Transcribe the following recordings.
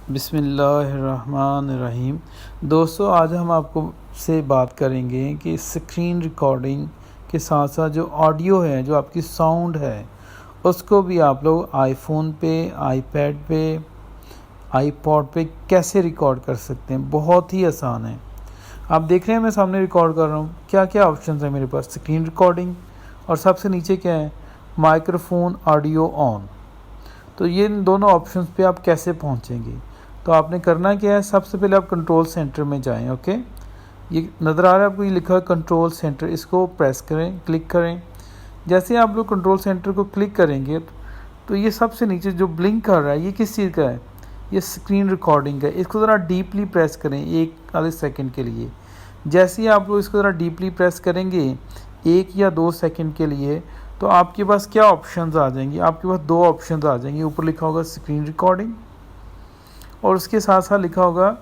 बिस्मिल्लाहिर्रहमानिर्रहीम। दोस्तों, आज हम आपको से बात करेंगे कि स्क्रीन रिकॉर्डिंग के साथ साथ जो ऑडियो है, जो आपकी साउंड है, उसको भी आप लोग आईफोन पे, आईपैड पे, आईपॉड पे कैसे रिकॉर्ड कर सकते हैं। बहुत ही आसान है। आप देख रहे हैं मैं सामने रिकॉर्ड कर रहा हूँ। क्या क्या ऑप्शंस है मेरे पास? स्क्रीन रिकॉर्डिंग और सबसे नीचे क्या है? Microphone audio on. तो ये इन दोनों ऑप्शंस पे आप कैसे पहुँचेंगे? तो आपने करना क्या है, सबसे पहले आप कंट्रोल सेंटर में जाएं। ओके, ये नज़र आ रहा है आपको, ये लिखा है कंट्रोल सेंटर, इसको प्रेस करें, क्लिक करें। जैसे आप लोग कंट्रोल सेंटर को क्लिक करेंगे तो ये सबसे नीचे जो ब्लिंक कर रहा है, ये किस चीज़ का है? ये स्क्रीन रिकॉर्डिंग का है। इसको ज़रा डीपली प्रेस करें एक आधे सेकंड के लिए। जैसे ही आप लोग इसको ज़रा डीपली प्रेस करेंगे 1 या 2 सेकंड के लिए, तो आपके पास क्या ऑप्शंस आ जाएंगी? आपके पास 2 ऑप्शंस आ जाएंगे। ऊपर लिखा होगा स्क्रीन रिकॉर्डिंग और उसके साथ साथ लिखा होगा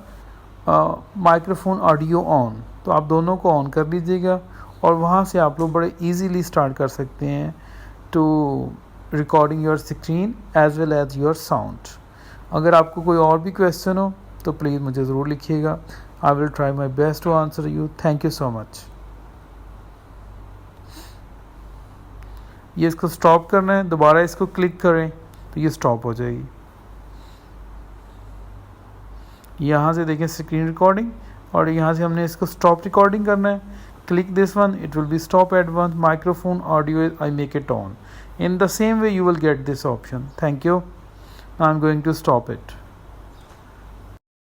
माइक्रोफोन ऑडियो ऑन। तो आप दोनों को ऑन कर लीजिएगा और वहाँ से आप लोग बड़े इजीली स्टार्ट कर सकते हैं to recording your screen as well as your sound. अगर आपको कोई और भी क्वेश्चन हो तो प्लीज़ मुझे ज़रूर लिखिएगा। I will try my best to answer you. Thank you so much. ये इसको स्टॉप करना है, दोबारा इसको क्लिक करें तो ये स्टॉप हो जाएगी। यहाँ से देखें स्क्रीन रिकॉर्डिंग और यहाँ से हमने इसको स्टॉप रिकॉर्डिंग करना है। Click this one, it will be stop at once microphone audio I make it on. In the same way you will get this option. Thank you. Now I'm going to stop it.